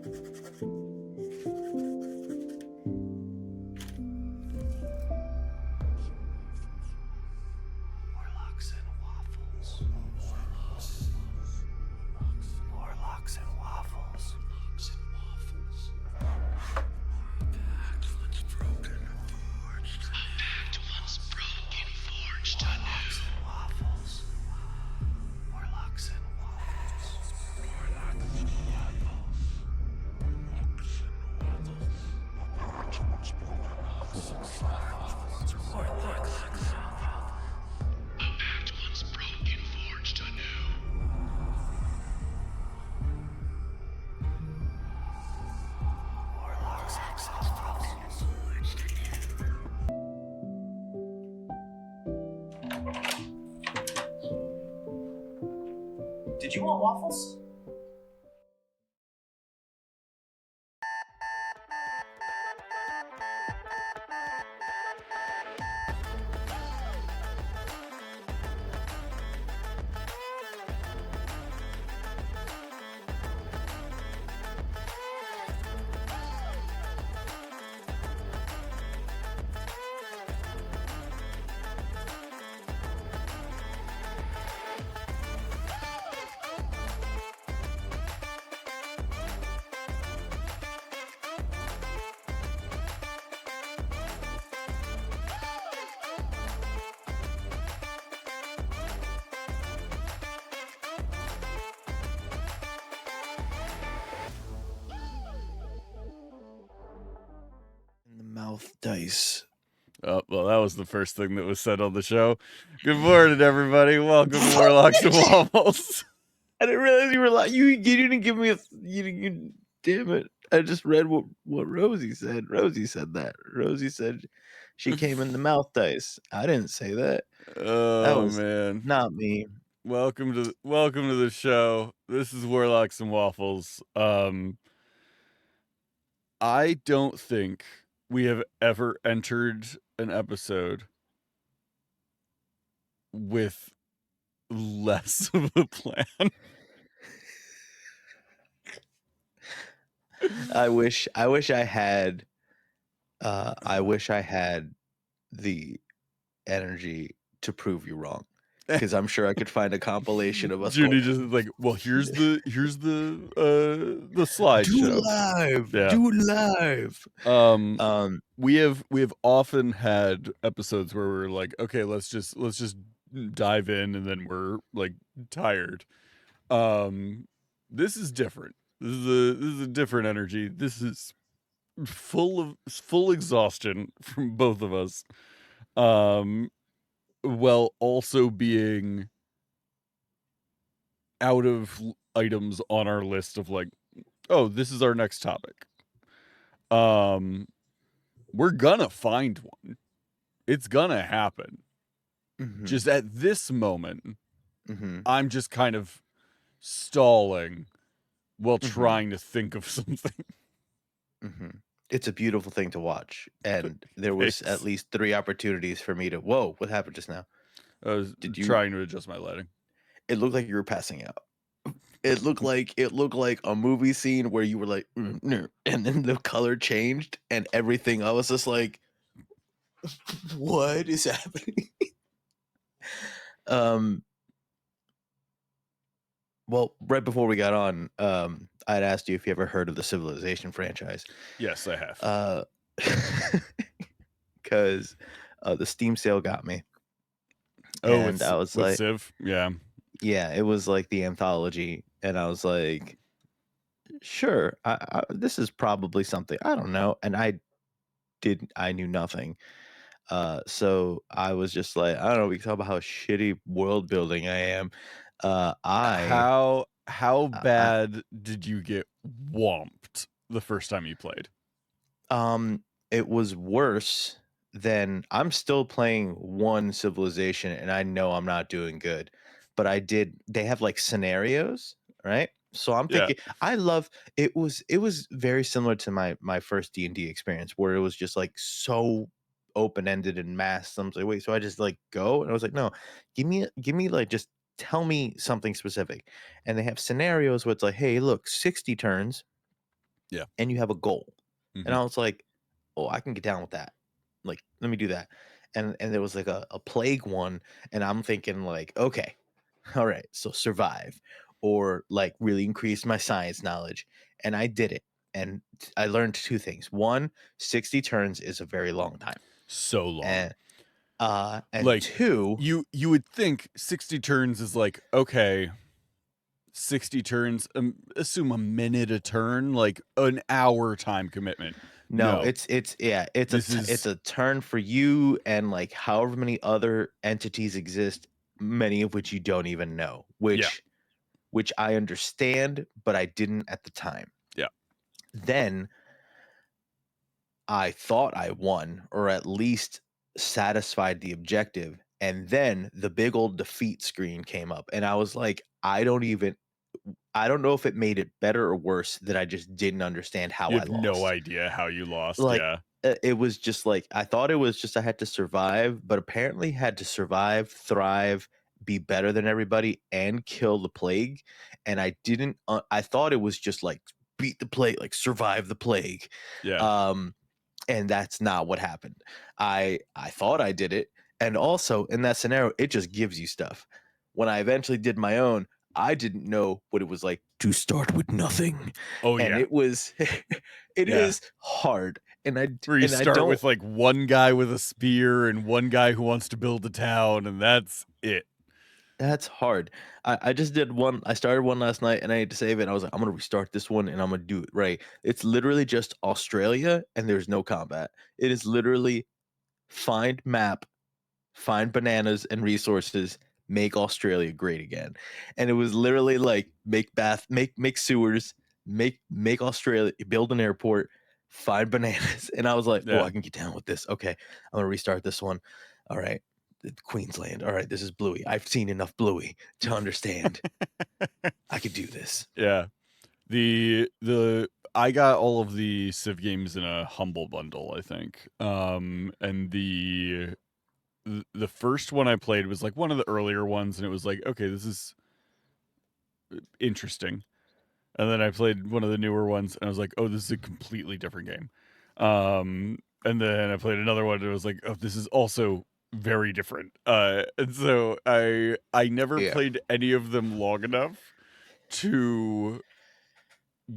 Warlocks and waffles. Warlocks and waffles. Warlocks and waffles. Warlocks and waffles. Warlocks and waffles. Did you want waffles? In the mouth dice. Oh, well, that was the first thing that was said on the show. Good morning, everybody. Welcome to Warlocks and Waffles. I didn't realize you were like you didn't give me you damn it. I just read what Rosie said. Rosie said that. Rosie said she came in the mouth dice. I didn't say that. Oh, was- man. Not me. Welcome to the show. This is Warlocks and Waffles. I don't think we have ever entered an episode with less of a plan. I wish I had the energy to prove you wrong. Because I'm sure I could find a compilation of us. Judy just like, well, here's the slideshow. Do live. We have often had episodes where we're like, okay, let's just dive in, and then we're like tired. This is different. This is a different energy. This is full exhaustion from both of us. While also being out of items on our list of like, oh, this is our next topic. We're gonna find one. It's gonna happen. Mhm. Just at this moment, Mhm. I'm just kind of stalling while Mhm. trying to think of something. Mhm. It's a beautiful thing to watch, and there was Thanks. at least 3 opportunities for me to. Whoa! What happened just now? I was Did you- trying to adjust my lighting. It looked like you were passing out. It looked like a movie scene where you were like, and then the color changed, and everything. I was just like, what is happening? Well, right before we got on, I'd asked you if you ever heard of the Civilization franchise. Yes, I have. Because the Steam sale got me. Oh, and I was with like, Civ? Yeah. yeah, it was like the anthology, and I was like, sure, this is probably something, I don't know, and I knew nothing. So I was just like, I don't know, we can talk about how shitty world building I am. How bad did you get whomped the first time you played? It was worse than. I'm still playing one Civilization, and I know I'm not doing good, but they have like scenarios, right? So I'm Yeah. thinking, it was very similar to my first D&D experience, where it was just like so open-ended and masked. I'm like, wait, so I just like go? And I was like, no, give me like, just tell me something specific. And they have scenarios where it's like, hey, look, 60 turns, Yeah. and you have a goal. And Mhm. I was like, "Oh, I can get down with that. Like, let me do that." And there was like a plague one, and I'm thinking like, "Okay, all right, so survive or like really increase my science knowledge." And I did it. And I learned two things. One, 60 turns is a very long time. So long. And and Like, two, you would think 60 turns is like, okay, 60 turns, assume a minute a turn, like an hour time commitment. no, No, it's yeah, this it's is a turn for you and like however many other entities exist, many of which you don't even know, yeah, which I understand, but I didn't at the time. yeah, Then I thought I won or at least satisfied the objective. And then the big old defeat screen came up. And I was like, I don't know if it made it better or worse that I just didn't understand how you I have no lost. idea how you lost. Like, Yeah, it was just like I thought it was just I had to survive, but apparently had to survive, thrive, be better than everybody, and kill the plague. And I didn't. I thought it was just like beat the plague, like survive the plague. yeah. Um, and that's not what happened. I thought I did it, and also in that scenario, it just gives you stuff. When I eventually did my own, I didn't know what it was like to start with nothing, Oh and yeah, it was it yeah. is hard, Where you and I start don't. with like one guy with a spear and one guy who wants to build a town, and that's it. That's hard. I just did one. I started one last night, and I need to save it. I was like, I'm gonna restart this one, and I'm gonna do it right. It's literally just Australia, and there's no combat. It is literally find map, find bananas and resources, make Australia great again. And it was literally like make sewers, make Australia, build an airport, find bananas. And I was like, oh, Yeah. I can get down with this. Okay, I'm gonna restart this one. All right. Queensland. All right, this is Bluey. I've seen enough Bluey to understand I could do this. Yeah. The I got all of the Civ games in a humble bundle, I think. And the first one I played was like one of the earlier ones, and it was like, okay, this is interesting. And then I played one of the newer ones, and I was like, oh, this is a completely different game. And then I played another one, and it was like, oh, this is also very different. And so I never Yeah. played any of them long enough to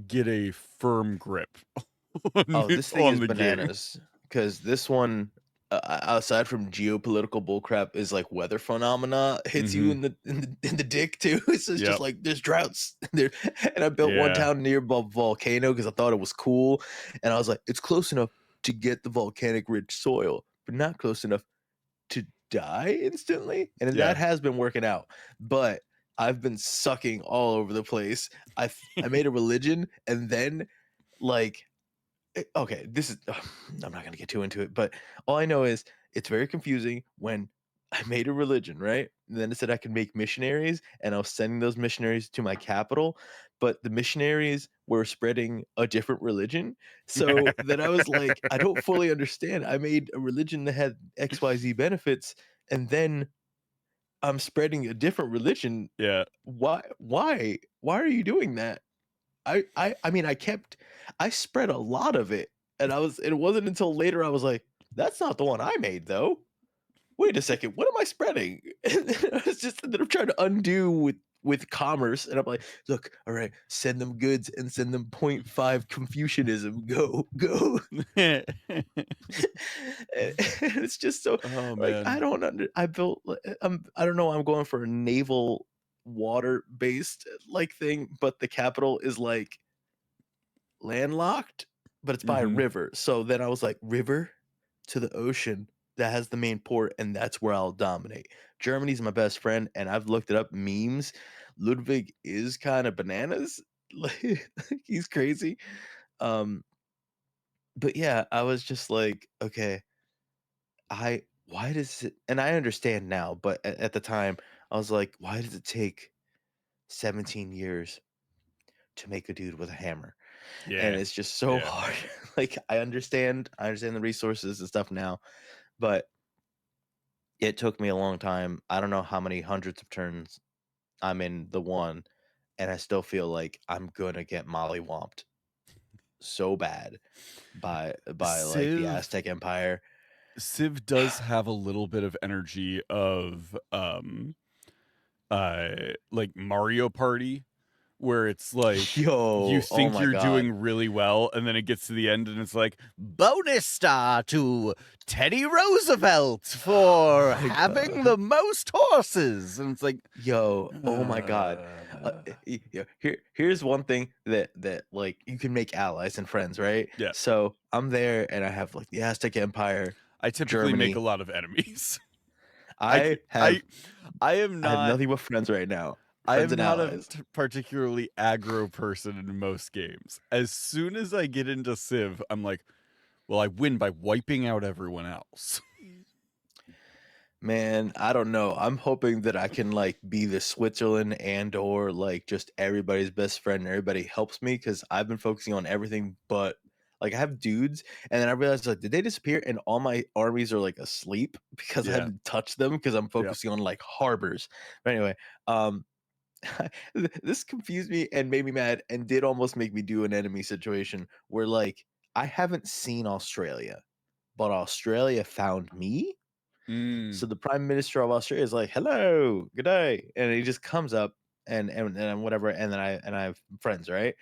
get a firm grip Oh, this thing on is the game. bananas because this one, outside from geopolitical bullcrap, is like weather phenomena hits you Hmm. in the dick too. It's just Yep. like there's droughts there, and I built one Yeah. town near a volcano because I thought it was cool, and I was like, it's close enough to get the volcanic rich soil, but not close enough to die instantly, and then Yeah. that has been working out, but I've been sucking all over the place. I made a religion, and then like okay, this is I'm not gonna get too into it, but all I know is it's very confusing when I made a religion, right? And then it said I could make missionaries, and I was sending those missionaries to my capital, but the missionaries were spreading a different religion. So then I was like, I don't fully understand. I made a religion that had XYZ benefits, and then I'm spreading a different religion. Yeah. Why? Why? Why are you doing that? I mean, I spread a lot of it, and it wasn't until later I was like, "That's not the one I made, though. Wait a second, what am I spreading?" And I was just that I'm trying to undo with commerce, and I'm like, "Look, all right, send them goods and send them .5 Confucianism. Go, go." And it's just so Oh like I man. don't under I built I don't know, I'm going for a naval water based like thing, but the capital is like landlocked, but it's by a Hmm. river. So then I was like, river to the ocean that has the main port, and that's where I'll dominate. Germany's my best friend, and I've looked it up. Memes. Ludwig is kind of bananas. Like he's crazy. Um, but yeah, I was just like, okay, I why does it and I understand now, but at the time I was like, why does it take 17 years to make a dude with a hammer? And Yeah. it's just so Yeah. hard. Like I understand the resources and stuff now, but it took me a long time. I don't know how many hundreds of turns I'm in the one, and I still feel like I'm gonna get mollywomped so bad by like the Civ Aztec Empire. Civ does have a little bit of energy of like Mario Party, where it's like you Yo, oh think my you're god. doing really well, and then it gets to the end and it's like bonus star to Teddy Roosevelt for My having God. the most horses, and it's like Yo, oh my god. Here's one thing that like you can make allies and friends, right? Yeah. So I'm there and I have like the Aztec Empire, I typically make a Germany. lot of enemies. I have I am I have not nothing but friends right now. I Friends am and not a allies. particularly aggro person in most games. As soon as I get into Civ, I'm like, well, I win by wiping out everyone else. Man, I don't know. I'm hoping that I can like be the Switzerland and or like just everybody's best friend and everybody helps me because I've been focusing on everything but like I have dudes and then I realized like did they disappear and all my armies are like asleep because I Yeah. haven't touched them because I'm focusing on like harbors. But anyway, um this confused me and made me mad and did almost make me do an enemy situation where like I haven't seen Australia, but Australia found me. Mm, So the prime minister of Australia is like, "Hello, good day," and he just comes up and whatever, and then I have friends, right?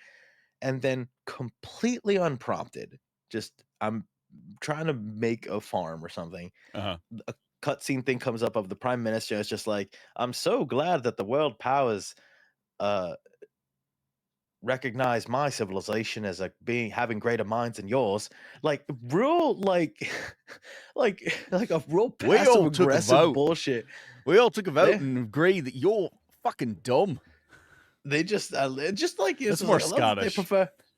And then completely unprompted, just I'm trying to make a farm or something. uh-huh. A cutscene thing comes up of the prime minister. It's just like, "I'm so glad that the world powers uh recognize my civilization as like being having greater minds than yours." Like real like like a real We passive all took a aggressive vote. bullshit. We all took a vote They and agreed that you're fucking dumb. they just like it's That's just more like I love that Scottish.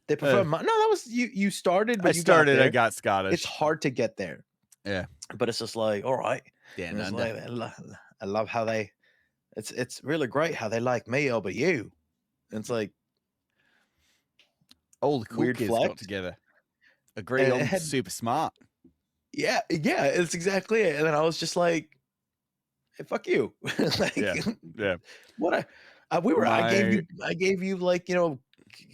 they prefer my no that was you started I but you got started, I there. got It's Scottish. hard to get there, Yeah. but it's just like all right. Down And it's under. like I love how they it's really great how they like me over you. And it's like All the cool weird kids got flex. together. Agree And it I'm had super smart. yeah, it's exactly it. And then I was just like, hey, fuck you. Like Yeah. Yeah. what My I gave you like, you know,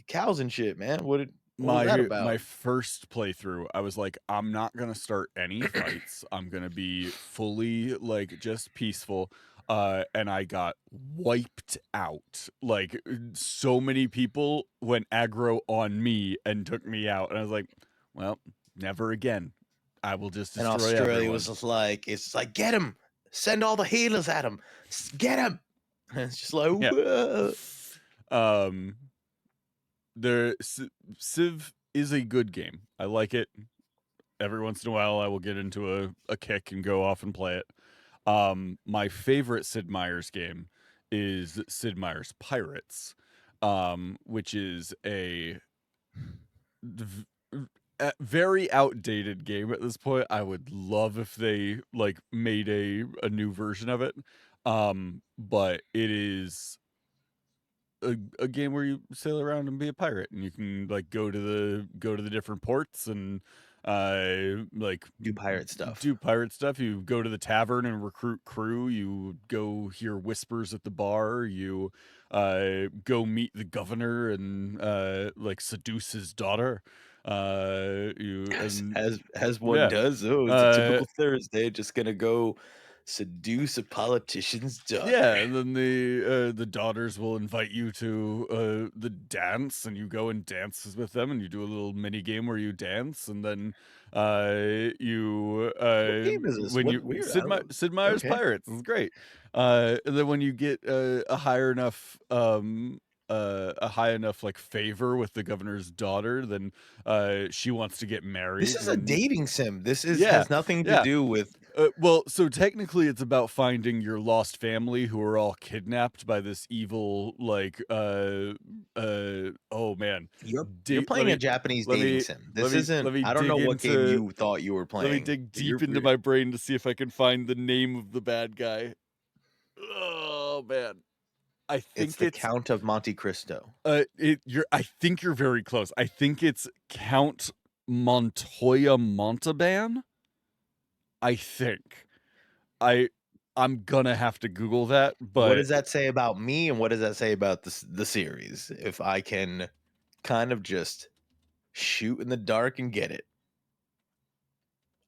cows and shit, man. What was that my about? first playthrough, I was like, I'm not gonna start any fights. I'm gonna be fully like just peaceful. And I got wiped out. Like so many people went aggro on me and took me out. And I was like, well, never again. I will just And destroy Australia was everyone. just like, it's like, get him, send all the healers at him, get him. And it's just like, Yeah. whoa. Um the Civ is a good game. I like it. Every once in a while I will get into a kick and go off and play it. My favorite Sid Meier's game is Sid Meier's Pirates, which is a very outdated game at this point. I would love if they like made a new version of it. But it is a game where you sail around and be a pirate, and you can like go to the different ports and like Do pirate stuff. do pirate stuff. You go to the tavern and recruit crew. You go hear whispers at the bar. You go meet the governor and like seduce his daughter. You and As one yeah. does. Oh, it's a Uh typical Thursday. Just gonna go seduce a politician's Yeah, daughter. and then the daughters will invite you to the dance, and you go and dances with them, and you do a little mini game where you dance, and then you What game is this? when What you weird? I don't, Sid Meier's okay. Pirates is great. And then when you get a high enough like favor with the governor's daughter, then she wants to get married. This is a And dating sim. This is yeah, has nothing to yeah. do with Well, so technically it's about finding your lost family who are all kidnapped by this evil like oh man. you're Let playing a me Japanese let dating me sim. This isn't let me I don't dig know what game into you thought you were let me playing. dig deep into my brain to see if I can find the name of the bad guy. Oh man. I It's think the it's Count of Monte Cristo. I think you're very close. I think it's Count Montoya Montalban. I think. I'm gonna have to Google that, What but does that say about me and what does that say about the series? If I can kind of just shoot in the dark and get it.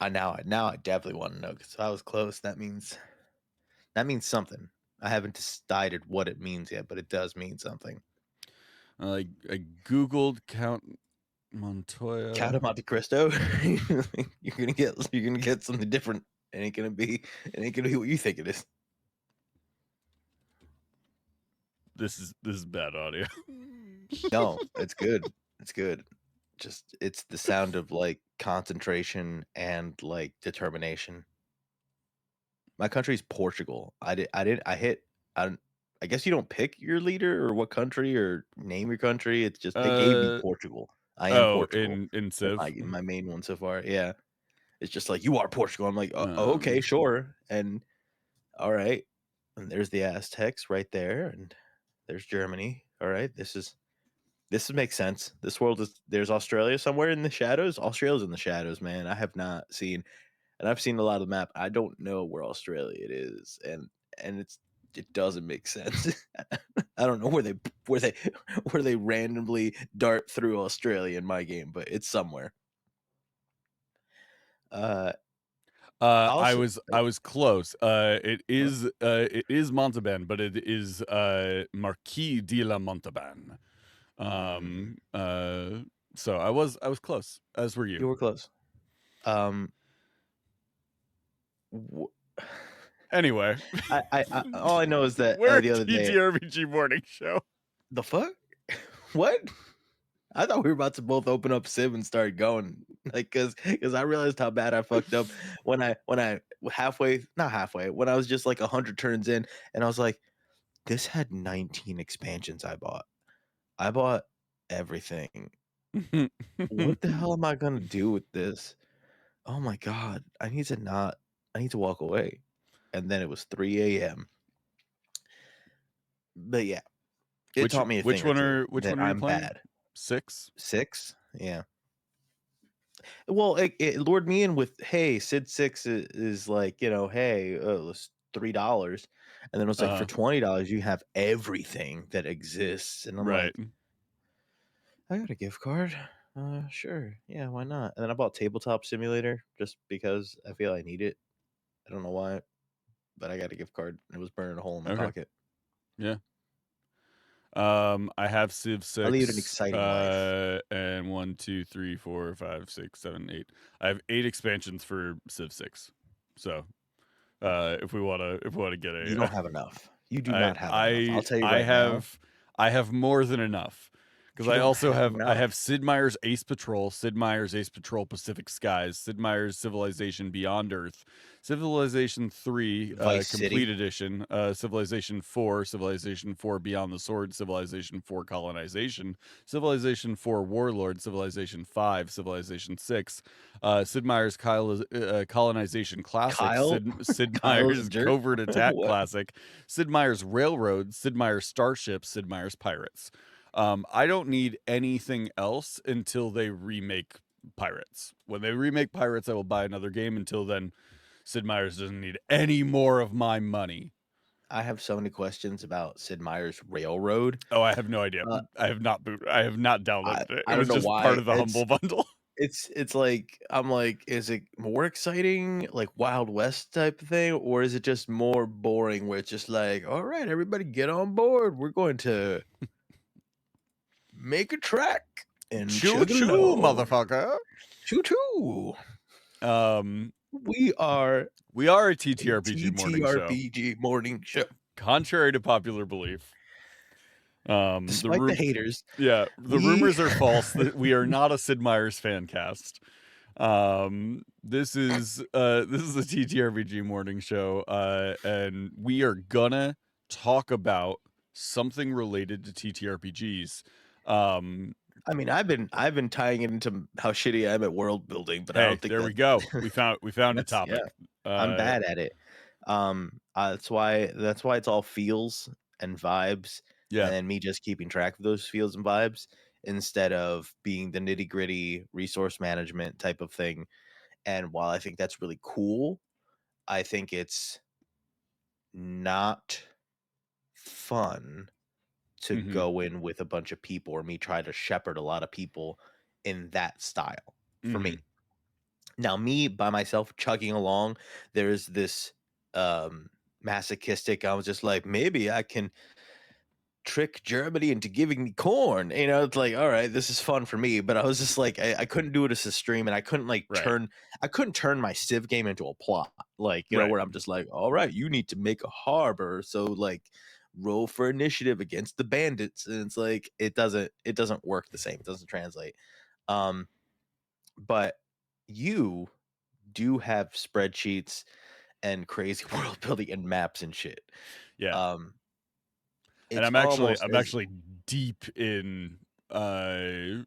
Now I definitely want to know, because if I was close, that means something. I haven't decided what it means yet, but it does mean something. I googled Count Montoya. Count of Monte Cristo. you're gonna get something different. It ain't gonna be what you think it is. This is bad audio. No, it's good. It's good. Just it's the sound of like concentration and like determination. My country's Portugal. I guess you don't pick your leader or what country or name your country. It's just they gave me Portugal. I am Portugal. in Civ. My main one so far. Yeah. It's just like, you are Portugal. I'm like, okay, sure. And all right. And there's the Aztecs right there, and there's Germany. All right. This makes sense. There's Australia somewhere in the shadows. Australia's in the shadows, man. I have not seen, and I've seen a lot of the map. I don't know where Australia it is, and it doesn't make sense. I don't know where they randomly dart through Australia in my game, but it's somewhere. I was close. It is Montalban, but it is Marquis de la Montalban. So I was close, as were you. You were close. Anyway, I all I know is that we're the other day, TTRPG morning show. the fuck? What? I thought we were about to both open up Civ and start going, like, cause I realized how bad I fucked up when I when I was just like 100 turns in, and I was like, this had 19 expansions. I bought everything. What the hell am I gonna do with this? Oh my god, I need to walk away. And then it was 3 a.m. But yeah, it taught me which one are you playing? bad. 6? 6? Yeah. Well, it lured me in with, hey, Sid 6 is like, hey, it's $3, and then it was like, for $20 you have everything that exists, and I'm right. like, I got a gift card. Sure, yeah, why not? And then I bought Tabletop Simulator just because I feel I need it. I don't know why, but I got a gift card. It was burning a hole in my pocket. Yeah. I have Civ 6. I lead an exciting life. And 1, 2, 3, 4, 5, 6, 7, 8. I have 8 expansions for Civ 6. So, if we wanna get a, you don't have enough. You do not have enough. I'll tell you right now. I have more than enough. Because I also have enough. Sid Meier's Ace Patrol, Sid Meier's Ace Patrol Pacific Skies, Sid Meier's Civilization Beyond Earth, Civilization 3 Complete Edition, Civilization 4, Civilization 4 Beyond the Sword, Civilization 4 Colonization, Civilization 4 Warlord, Civilization 5, Civilization 6, Sid Meier's Colonization Classic, Sid Meier's Covert Attack Classic, Sid Meier's Railroad, Sid Meier's Starship, Sid Meier's Pirates. I don't need anything else until they remake Pirates. When they remake Pirates, I will buy another game. Until then, Sid Meier's doesn't need any more of my money. I have so many questions about Sid Meier's Railroad. Oh, I have no idea. I have not downloaded it. I don't know just why. Part of the Humble Bundle. It's like, I'm like, is it more exciting, like Wild West type of thing, or is it just more boring where it's just like, all right, everybody get on board. We're going to make a track and choo choo, motherfucker. Choo choo. We are a TTRPG morning show. Contrary to popular belief. Despite the haters. Yeah, the rumors are false that we are not a Sid Meier's fan cast. This is the TTRPG morning show, and we are gonna talk about something related to TTRPGs. I mean, I've been tying it into how shitty I am at world building, but I don't think there we go. We found a topic. Yeah, I'm bad at it. That's why it's all feels and vibes. Yeah. And then me just keeping track of those feels and vibes instead of being the nitty gritty resource management type of thing. And while I think that's really cool, I think it's not fun to go in with a bunch of people, or me try to shepherd a lot of people in that style for Mhm. me. Now, me by myself chugging along, there's this masochistic. I was just like, maybe I can trick Germany into giving me corn. You know, it's like, all right, this is fun for me. But I was just like, I couldn't do it as a stream, and I couldn't Right. I couldn't turn my Civ game into a plot. Like, you know, Right. where I'm just like, all right, you need to make a harbor. So like roll for initiative against the bandits. And it's like it doesn't work the same. It doesn't translate. Um, but you do have spreadsheets and crazy world building and maps and shit. Yeah. Um, And it's I'm almost as actually deep in the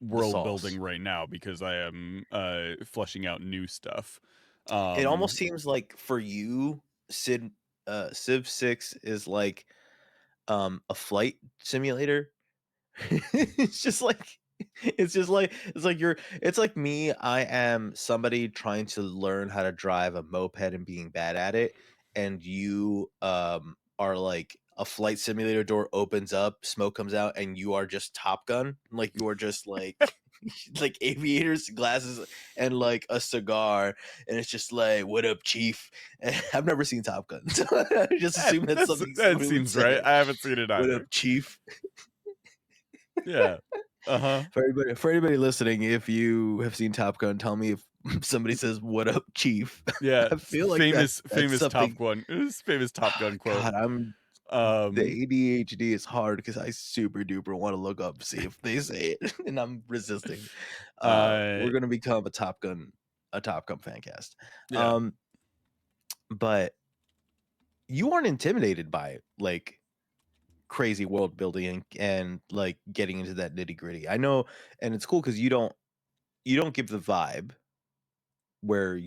world sauce. building right now because I am fleshing out new stuff. It almost seems like for you, Civ 6 is like a flight simulator. It's just like it's like me. I am somebody trying to learn how to drive a moped and being bad at it, and you are like a flight simulator door opens up, smoke comes out, and you are just Top Gun. Like you are just like like aviators, glasses, and like a cigar, and it's just like, "What up, Chief?" And I've never seen Top Gun, so I just assume that's something that somebody would seems right. say. I haven't seen it "What up, either. Chief?" Yeah. Uh-huh. For anybody listening, if you have seen Top Gun, tell me if somebody says "What up, Chief." Yeah, I feel like that's famous something. Top Gun quote. God, I'm the Um ADHD is hard because I super duper want to look up see if they say it, and I'm resisting. uh We're gonna become a Top Gun fan cast. yeah. Um, but you aren't intimidated by like crazy world building and like getting into that nitty gritty. I know, and it's cool because you don't give the vibe where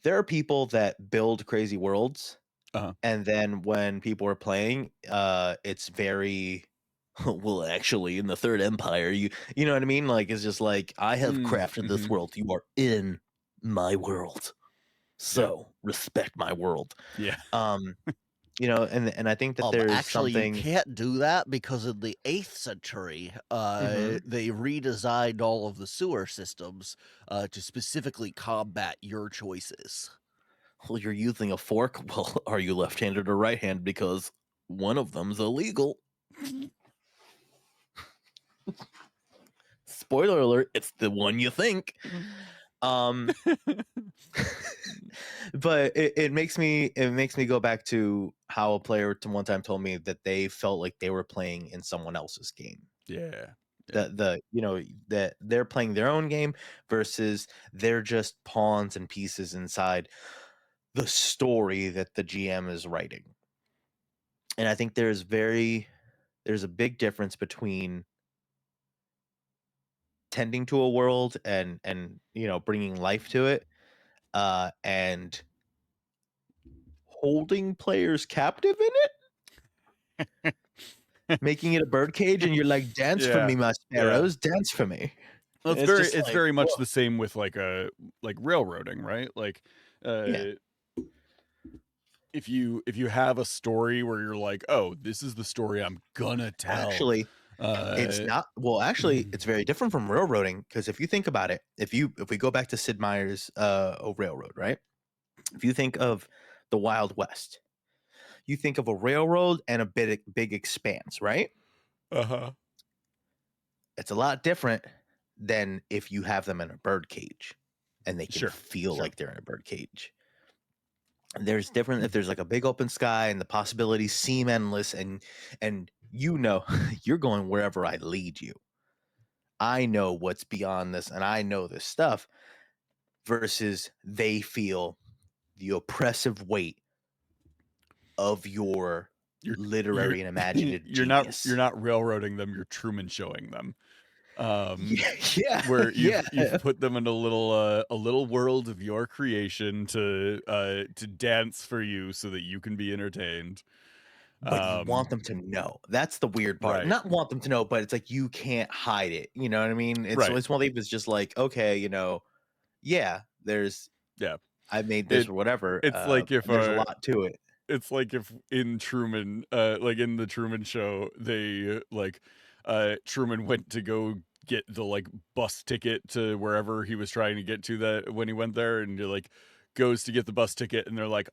there are people that build crazy worlds, Uh-huh. and then when people are playing, it's very well, actually, in the Third Empire, you know what I mean? Like it's just like, I have crafted this Mhm. world. You are in my world. Yeah. So respect my world. Yeah. Um, you know, and I think that But there's actually, you something. can't do that because in the 8th century, Mhm. they redesigned all of the sewer systems to specifically combat your choices. Well, you're using a fork. Well, are you left-handed or right-handed? Because one of them's illegal. Spoiler alert, it's the one you think. Um, but it makes me go back to how a player to one time told me that they felt like they were playing in someone else's game. Yeah. The you know that they're playing their own game versus they're just pawns and pieces inside the story that the GM is writing. And I think there's a big difference between tending to a world and you know bringing life to it, and holding players captive in it, making it a birdcage, and you're like, dance for Yeah. me, my Yeah. sparrows, dance for me. Well, And it's just it's like, very much whoa. the same with like railroading, right? Like Yeah. if you have a story where you're like, "Oh, this is the story I'm gonna tell." Actually, it's Uh not. Well, actually, it's very different from railroading because if you think about it, if we go back to Sid Meier's railroad, right? If you think of the Wild West, you think of a railroad and a big expanse, right? uh-huh. It's a lot different than if you have them in a bird cage and they can Sure. feel Sure. like they're in a bird cage. There's different if there's like a big open sky and the possibilities seem endless, and you know you're going wherever I lead you. I know what's beyond this and I know this stuff versus they feel the oppressive weight of your You're you're literary and imaginative you're genius. not railroading them, you're Truman showing them. Um Yeah, where yeah, you've put them in a little world of your creation to dance for you so that you can be entertained. but you want them to know. That's the weird part. Right. Not want them to know, but it's like you can't hide it. You know what I mean? Right. It's one of these. It's just like, okay, you know, yeah. Yeah. I made this It or whatever. it's like if There's a lot to it. it's like if in Truman, like in the Truman Show, they like Truman went to go get the like bus ticket to wherever he was trying to get to that when he went there, and you're like goes to get the bus ticket, and they're like,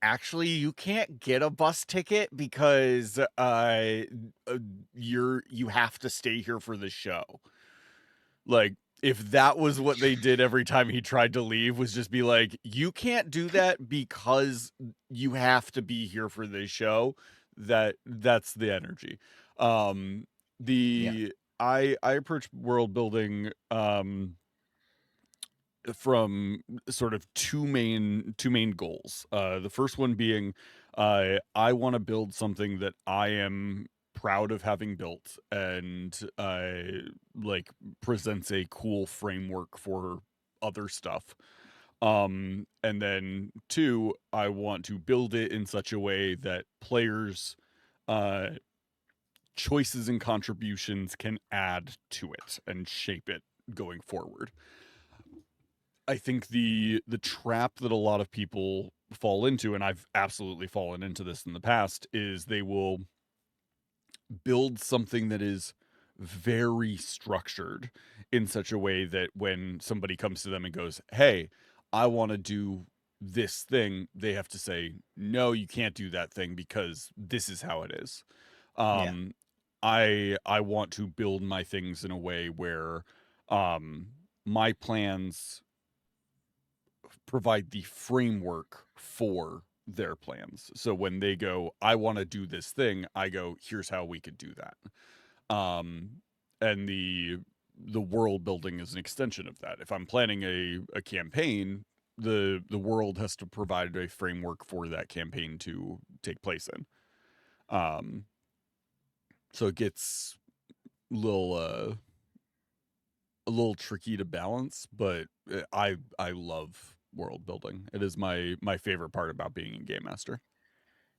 actually you can't get a bus ticket because you have to stay here for the show. Like, if that was what they did every time he tried to leave, was just be like, you can't do that because you have to be here for this show, that's the energy. Yeah. I approach world building from sort of two main goals. The first one being, I want to build something that I am proud of having built, and like presents a cool framework for other stuff. And then two, I want to build it in such a way that players choices and contributions can add to it and shape it going forward. I think the trap that a lot of people fall into, and I've absolutely fallen into this in the past, is they will build something that is very structured in such a way that when somebody comes to them and goes, "Hey, I want to do this thing," they have to say, "No, you can't do that thing because this is how it is." Yeah. Um, I want to build my things in a way where my plans provide the framework for their plans. So when they go, "I want to do this thing," I go, "Here's how we could do that." And the world building is an extension of that. If I'm planning a campaign, the world has to provide a framework for that campaign to take place in. So it gets a little tricky to balance, but I love world building. It is my favorite part about being a game master.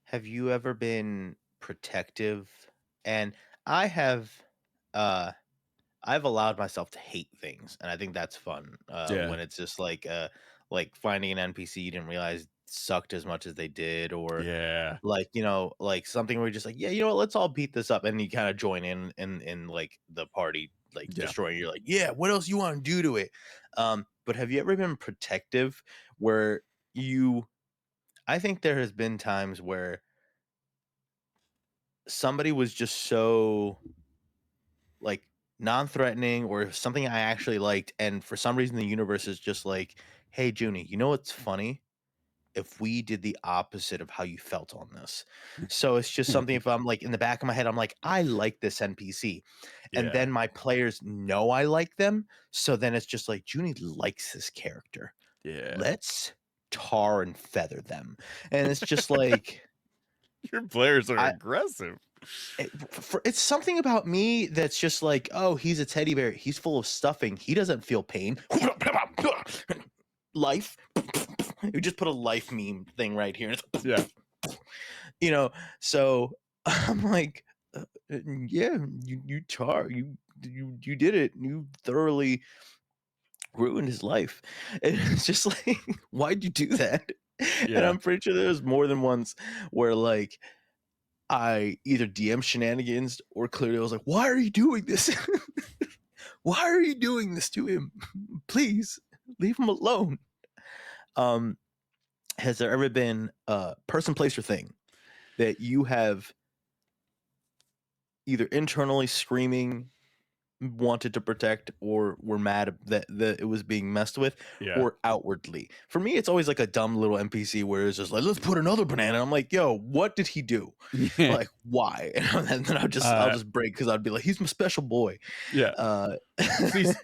Have you ever been protective? And I have uh I've allowed myself to hate things, and I think that's fun. Yeah. When it's just like finding an NPC you didn't realize sucked as much as they did, or Yeah. like, like something where you're just like, yeah, let's all beat this up, and you kind of join in like the party, like Yeah. destroying. You're like, yeah, what else you want to do to it? But have you ever been protective where you? I think there has been times where somebody was just so like non-threatening or something I actually liked, and for some reason the universe is just like, hey Junie, you know what's funny? If we did the opposite of how you felt on this. So it's just something, if I'm like in the back of my head, I'm like, I like this NPC. And Yeah. then my players know I like them. So then it's just like, Junie likes this character. Yeah. Let's tar and feather them. And it's just like, Your players are I, aggressive. it's something about me that's just like, oh, he's a teddy bear. He's full of stuffing. He doesn't feel pain. Life. You just put a life meme thing right here. Yeah. So I'm like, yeah, you did it. You thoroughly ruined his life. And it's just like, why'd you do that? And Yeah. I'm pretty sure there's more than once where like I either DM shenanigans or clearly I was like, why are you doing this? Why are you doing this to him? Please leave him alone. Has there ever been a person, place, or thing that you have either internally screaming, wanted to protect, or were mad that it was being messed with, Yeah. or outwardly? For me, it's always like a dumb little NPC where it's just like, let's put another banana. I'm like, yo, what did he do? Yeah. Like, why? And then I'll just break because I'd be like, he's my special boy. Yeah.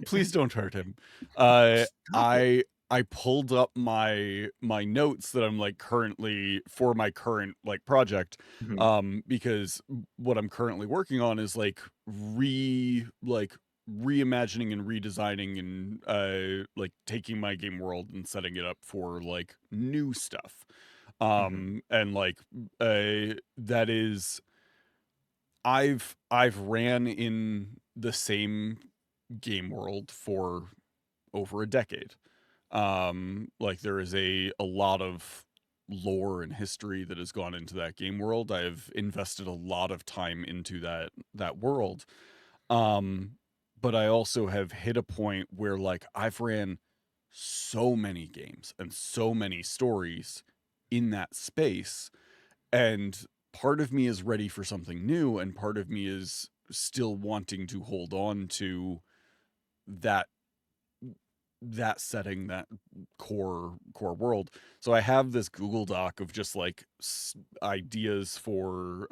Please don't hurt him. Stop it. I pulled up my notes that I'm like currently for my current like project, Mhm. because what I'm currently working on is like reimagining and redesigning and like taking my game world and setting it up for like new stuff. Mhm. And like that is I've ran in the same game world for over a decade. Like there is a lot of lore and history that has gone into that game world. I've invested a lot of time into that world. But I also have hit a point where like I've ran so many games and so many stories in that space, and part of me is ready for something new and part of me is still wanting to hold on to that setting, that core world. So I have this Google Doc of just like ideas for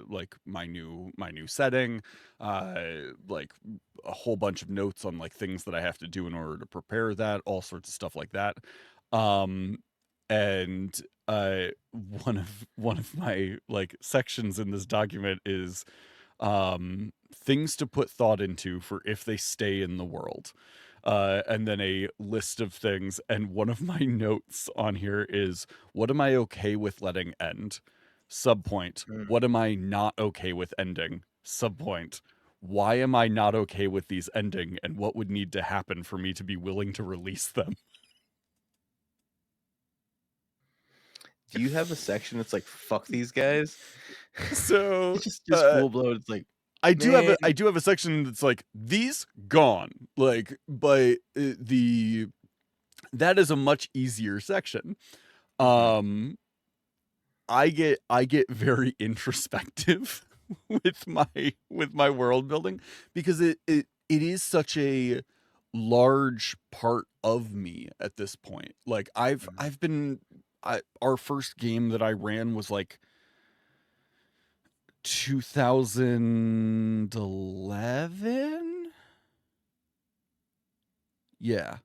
like my new setting, like a whole bunch of notes on like things that I have to do in order to prepare that, all sorts of stuff like that. Um and one of my like sections in this document is things to put thought into for if they stay in the world, and then a list of things. And one of my notes on here is, what am I okay with letting end? Subpoint, Mm. what am I not okay with ending? Subpoint, why am I not okay with these ending, and what would need to happen for me to be willing to release them? Do you have a section that's like fuck these guys? So It's just full blown. It's like, I do man, have a section that's like these gone, like, but the that is a much easier section. Um I get very introspective with my world building, because it is such a large part of me at this point. Like I've been our first game that I ran was like 2011. Yeah.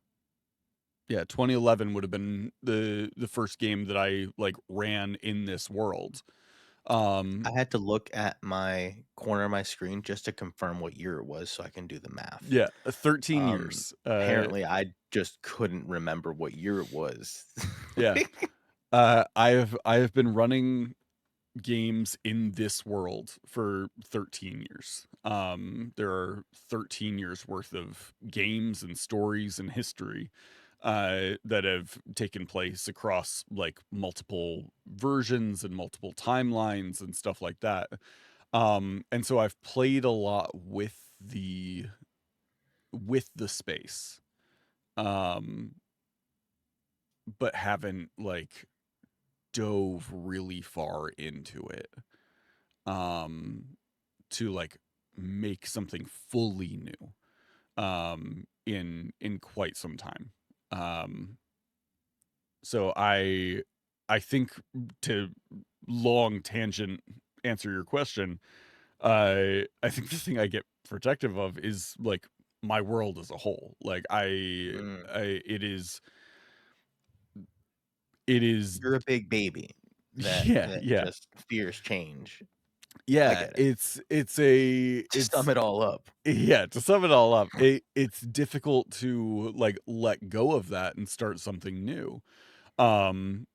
Yeah, 2011 would have been the first game that I like ran in this world. I had to look at my corner of my screen just to confirm what year it was so I can do the math. Yeah, 13 years. Apparently, I just couldn't remember what year it was. Yeah. I have been running games in this world for 13 years. There are 13 years worth of games and stories and history that have taken place across like multiple versions and multiple timelines and stuff like that. And so I've played a lot with the space. Um, but haven't like dove really far into it to like make something fully new in quite some time. So I think, to long tangent answer your question, I think the thing I get protective of is like my world as a whole. Like Mm. it is You're a big baby that that yeah. just fears change. I Yeah, get it. To sum it's it all up. yeah, to sum it all up, it's difficult to like let go of that and start something new. Um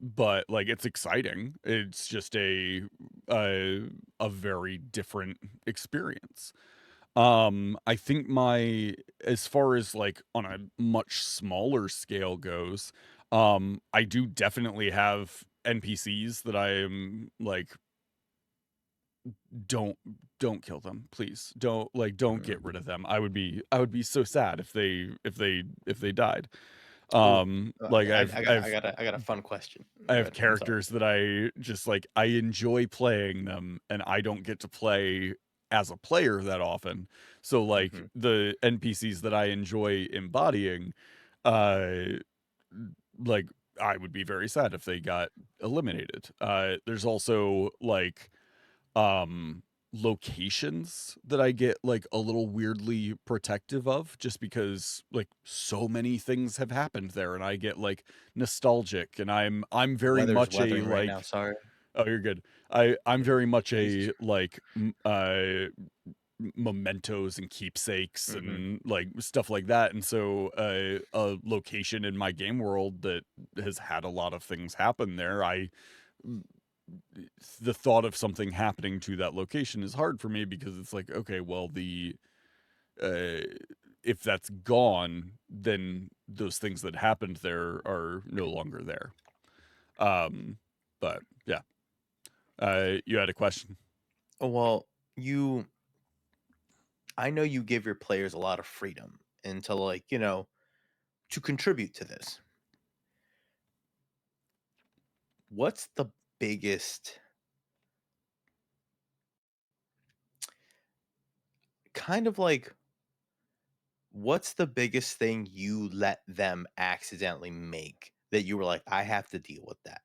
but like it's exciting. It's just a a very different experience. I think my as far as like on a much smaller scale goes, I do definitely have NPCs that I am like, don't kill them, please. Don't get rid of them. I would be so sad if they died. Well, Like I got a fun question. I Go have ahead, I'm sorry. characters that I just like, I enjoy playing them and I don't get to play as a player that often. So like Mhm. the NPCs that I enjoy embodying, uh like I would be very sad if they got eliminated. There's also like um locations that I get like a little weirdly protective of, just because like so many things have happened there and I get like nostalgic, and I'm The very weather's much a weathering right now. like, Sorry. oh, you're good. I'm very much Please. a like mementos and keepsakes Mhm. and like stuff like that. And so a location in my game world that has had a lot of things happen there, the thought of something happening to that location is hard for me, because it's like, okay, well, the uh if that's gone, then those things that happened there are no longer there. But yeah, you had a question. Well, you I know you give your players a lot of freedom and to like, to contribute to this. What's the biggest kind of like what's the biggest thing you let them accidentally make that you were like, I have to deal with that?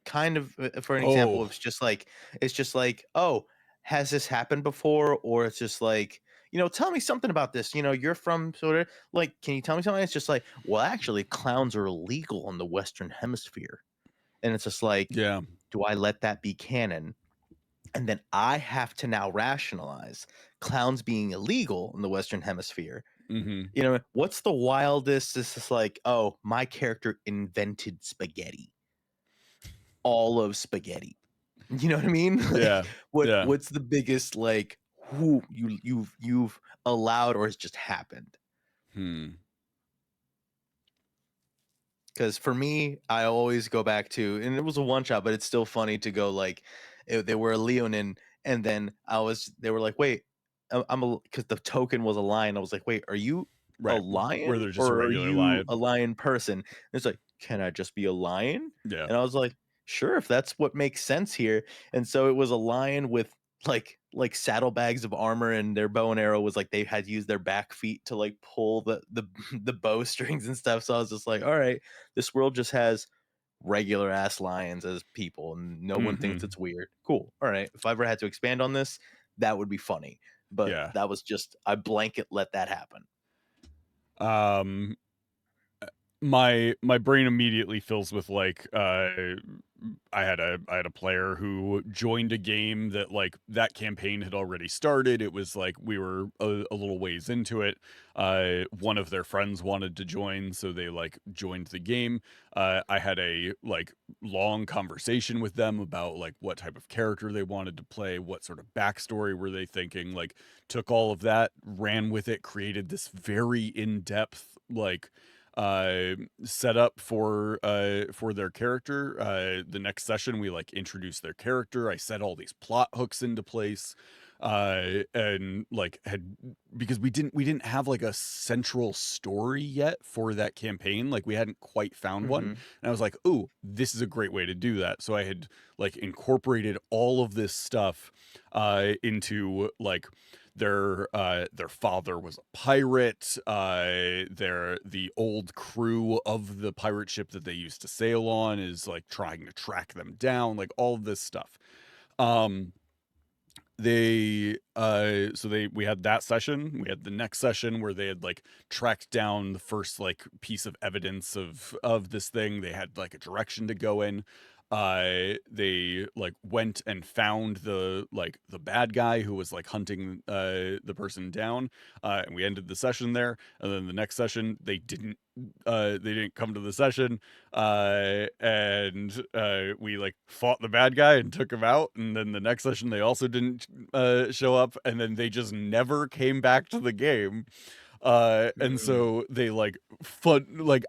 Kind of for an example, Oh, it's just like, oh, has this happened before? Or it's just like, tell me something about this. You're from sort of like, can you tell me something? It's just like, well, actually, clowns are illegal in the Western Hemisphere. And it's just like, yeah. do I let that be canon? And then I have to now rationalize clowns being illegal in the Western Hemisphere. Hmm. What's the wildest? This is like, oh, my character invented spaghetti, all of spaghetti. You know what I mean? Yeah. Like, what Yeah. what's the biggest like who you've allowed or has just happened? Hmm. Because for me, I always go back to, and it was a one shot, but it's still funny to go like, they were a Leonin, and then they were like, wait, because the token was a lion. I was like, wait, are you a Right. Where lion they're just a or are regular you a lion. lion person? And it's like, can I just be a lion? Yeah. And I was like, sure, if that's what makes sense here. And so it was a lion with like saddlebags of armor, and their bow and arrow was like they had used their back feet to like pull the the bowstrings and stuff. So I was just like, all right, this world just has regular ass lions as people and no one thinks Hmm. it's weird. Cool. All right. If I ever had to expand on this, that would be funny. But Yeah. that was just I blanket let that happen. Um, my brain immediately fills with like I had a player who joined a game that like that campaign had already started. It was like we were a little ways into it. One of their friends wanted to join, so they like joined the game. I had a like long conversation with them about like what type of character they wanted to play, what sort of backstory were they thinking, like took all of that, ran with it, created this very in-depth like set up for their character. The next session we like introduced their character. I set all these plot hooks into place. And like had because we didn't have like a central story yet for that campaign. Like we hadn't quite found one. Mm-hmm. And I was like, "Ooh, this is a great way to do that." So I had like incorporated all of this stuff into like their father was a pirate. The old crew of the pirate ship that they used to sail on is like trying to track them down, like all of this stuff. Um, we had that session. We had the next session where they had like tracked down the first like piece of evidence of this thing. They had like a direction to go in. They like went and found the bad guy who was like hunting the person down. And we ended the session there. And then the next session they didn't come to the session. And we like fought the bad guy and took him out. And then the next session they also didn't show up, and then they just never came back to the game. And Mm, so they like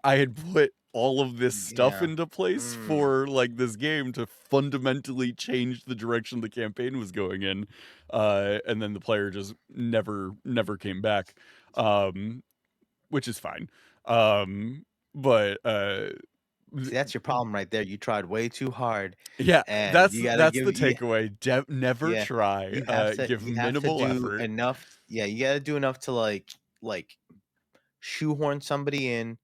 I had put all of this stuff yeah. into place Mm. for like this game to fundamentally change the direction the campaign was going in. And then the player just never came back. Which is fine. But See, that's your problem right there. You tried way too hard, yeah, and that's you gotta that's give the yeah, takeaway. Never yeah. try. Give You have to minimal do effort. enough. Yeah, you gotta do enough to like shoehorn somebody in,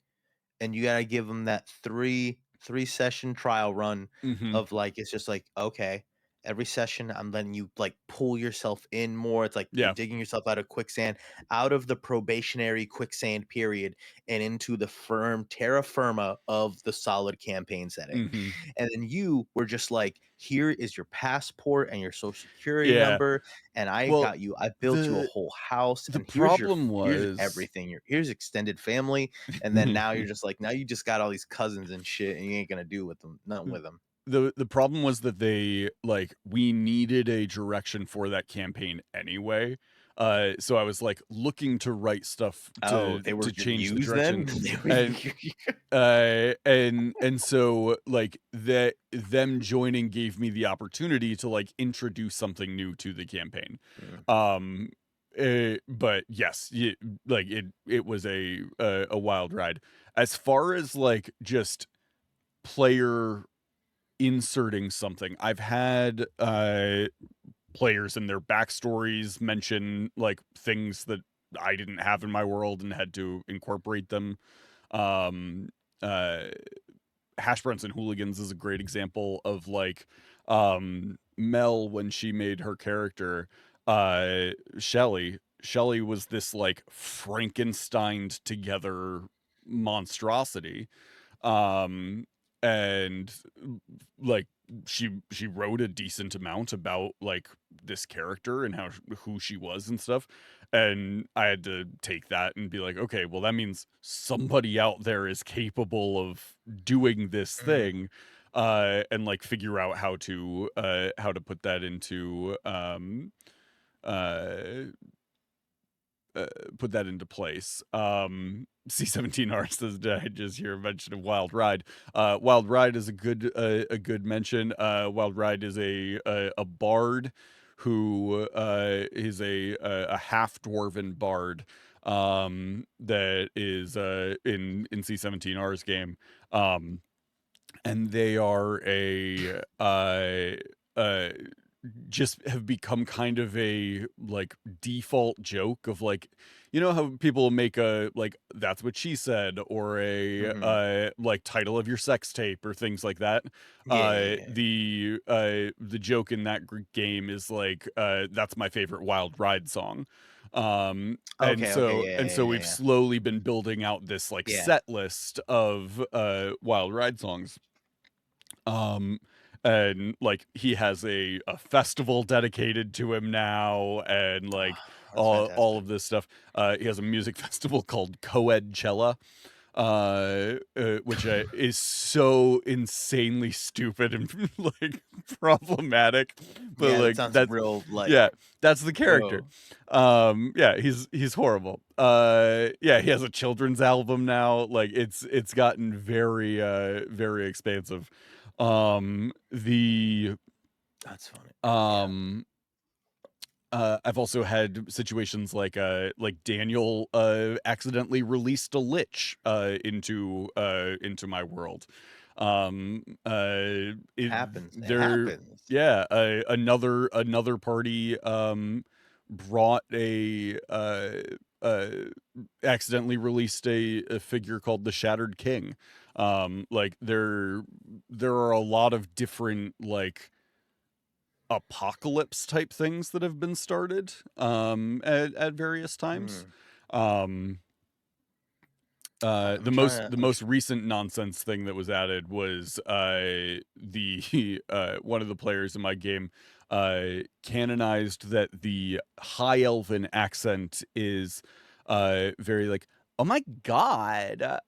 and you gotta give them that three session trial run Hmm. of like it's just like, okay, every session I'm letting you like pull yourself in more. It's like you're Yeah. digging yourself out of quicksand, out of the probationary quicksand period and into the firm terra firma of the solid campaign setting. Hmm. And then you were just like, here is your passport and your social security Yeah. number, and I Well, got you. I built you a the whole house, the and here's your problem here's was everything. Here's extended family, and then now you're just like, now you just got all these cousins and shit, and you ain't gonna do with them, nothing with them. the problem was that they like we needed a direction for that campaign anyway. So I was like looking to write stuff Oh, to they were to your change the muse direction. then? They were And and so like that them joining gave me the opportunity to like introduce something new to the campaign. Mm. Um but yes, like it was a wild ride. As far as like just player inserting something, I've had players and their backstories mention like things that I didn't have in my world and had to incorporate them. Um, uh, Hash Browns and Hooligans is a great example of like Mel when she made her character Shelly was this like Frankensteined together monstrosity, um and like she wrote a decent amount about like this character and who she was and stuff, and I had to take that and be like, okay, well that means somebody out there is capable of doing this thing, and like figure out how to put that into uh put that into place. C17R says, did I just hear a mention of Wild Ride? Wild Ride is a good mention. Wild Ride is a bard who is a half dwarven bard, that is in C17R's game. And they are uh just have become kind of a like default joke of like, you know how people make a like that's what she said, or a like title of your sex tape or things like that. Yeah, yeah, yeah. The joke in that game is like that's my favorite Wild Ride song. And Okay, okay, so yeah, yeah, yeah, we've yeah. slowly been building out this like Yeah. set list of Wild Ride songs. And like he has a festival dedicated to him now, and like That's all fantastic. of this stuff. He has a music festival called Coedchella, which is so insanely stupid and like problematic, but Yeah, that like sounds that's real like, yeah, that's the character. oh, Yeah, he's horrible. Yeah, he has a children's album now. Like it's gotten very very expansive. The that's funny. Yeah. I've also had situations like Daniel accidentally released a lich into my world. It, Happens. It there happens. Yeah, another party brought uh accidentally released a figure called the Shattered King. Like there are a lot of different like apocalypse type things that have been started at various times. Mm. um I'm trying to the most recent nonsense thing that was added was the one of the players in my game canonized that the high elven accent is very like, oh my god,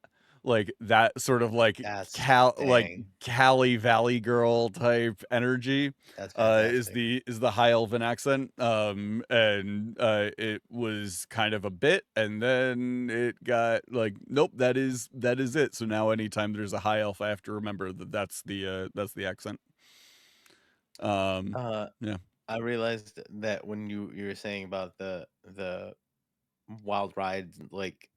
like that sort of like that's Like dang. Cali Valley girl type energy That's is fantastic. the high elven accent. And it was kind of a bit, and then it got like, nope, that is it. So now anytime there's a high elf, I have to remember that that's the accent. Uh Yeah. I realized that when you were saying about the wild rides, like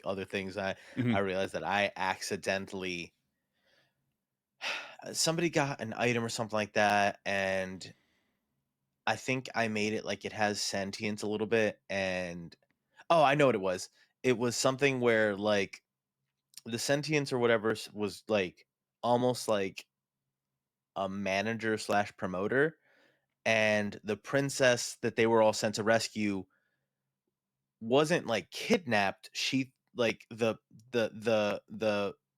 other things, I Mhm. realized that I accidentally somebody got an item or something like that, and I think I made it like it has sentience a little bit, and oh, I know what it was. It was something where like the sentience or whatever was like almost like a manager slash promoter, and the princess that they were all sent to rescue wasn't like kidnapped. She like the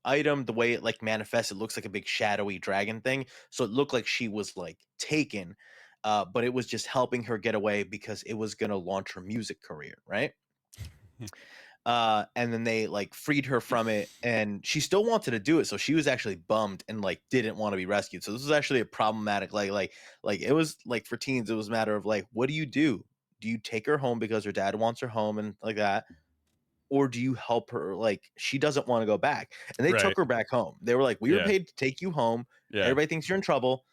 item, the way it like manifests, it looks like a big shadowy dragon thing. So it looked like she was like taken, but it was just helping her get away because it was gonna launch her music career, right? And then they like freed her from it, and she still wanted to do it, so she was actually bummed and like didn't want to be rescued. So this was actually a problematic like it was like for teens, it was a matter of like, what do you do? Do you take her home because her dad wants her home and like that, or do you help her? Like she doesn't want to go back, and they took Right. her back home. They were like, we were Yeah. paid to take you home. Yeah. Everybody thinks you're in trouble.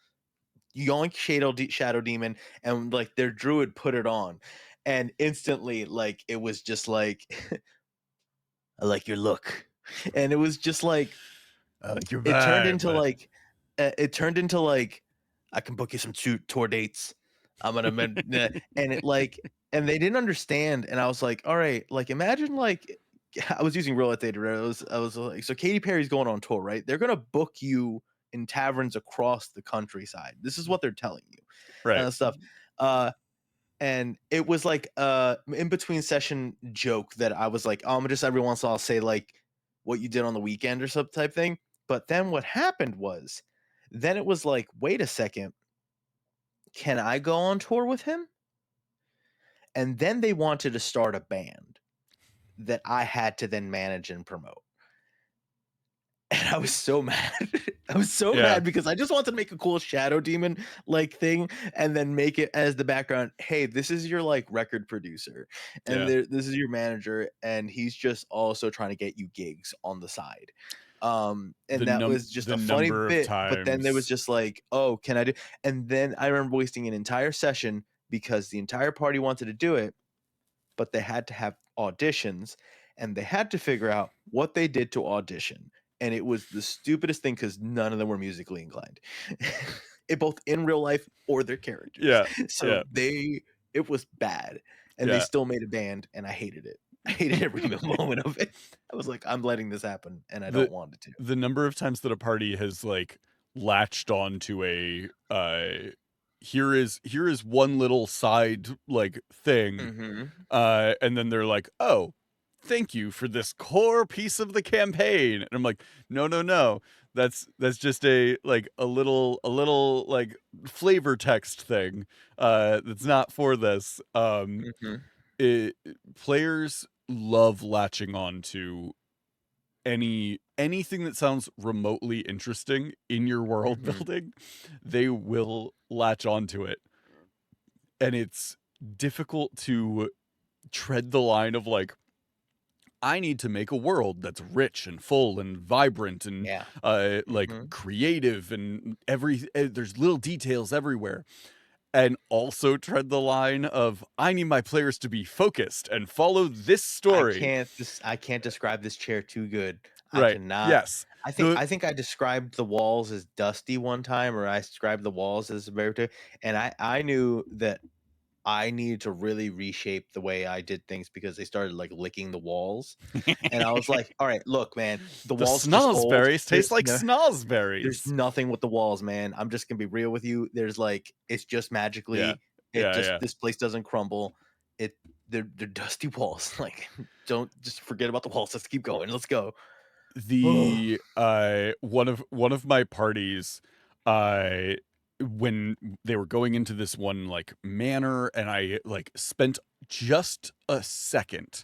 You yoink Shadow Demon, and like their druid put it on, and instantly, like, it was just like, I like your look, and it was just like, Your it turned vibe. into like, I can book you some tour dates. I'm gonna and it like, and they didn't understand, and I was like, all right, like imagine like, I was using real life data. Right? I was like, so Katy Perry's going on tour, right? They're gonna book you in taverns across the countryside. This is what they're telling you, Right. stuff. And it was like in between session joke that I was like, oh, I'm just every once in a while say like what you did on the weekend or some type thing. But then what happened was, then it was like, wait a second, can I go on tour with him? And then they wanted to start a band that I had to then manage and promote. And I was so mad. I was so Yeah. mad because I just wanted to make a cool shadow demon like thing and then make it as the background. Hey, this is your like record producer, and Yeah. this is your manager, and he's just also trying to get you gigs on the side. And that was just the a funny number of bit. But then there was times. just like, oh, can I do? And then I remember wasting an entire session because the entire party wanted to do it, but they had to have auditions, and they had to figure out what they did to audition. And it was the stupidest thing because none of them were musically inclined, it both in real life or their characters. Yeah. So Yeah. it was bad, and they Yeah. still made a band, and I hated it. I hated every moment of it. I was like, I'm letting this happen, and I don't want it to. The number of times that a party has like latched on to a here is one little side like thing, Mm-hmm. and then they're like, oh, thank you for this core piece of the campaign, and I'm like, no, that's just a little like flavor text thing that's not for this. Mm-hmm. Players love latching on to anything that sounds remotely interesting in your world Mhm. building. They will latch onto it, and it's difficult to tread the line of like, I need to make a world that's rich and full and vibrant and Yeah. like Mhm. creative, and there's little details everywhere, and also tread the line of, I need my players to be focused and follow this story. I can't describe this chair too good. I Right. cannot. Yes. I think I described the walls as dusty one time, or I described the walls as very, and I knew that I needed to really reshape the way I did things because they started like licking the walls, and I was like, all right, look, man, the The walls are just old. snozberries taste like There's snozberries. nothing with the walls, man. I'm just gonna be real with you. There's like, it's just Yeah. magically, Yeah. this place doesn't crumble. They're dusty walls. Like, don't just forget about the walls. Let's keep going. Let's go. The one of my parties, when they were going into this one like manor, and I like spent just a second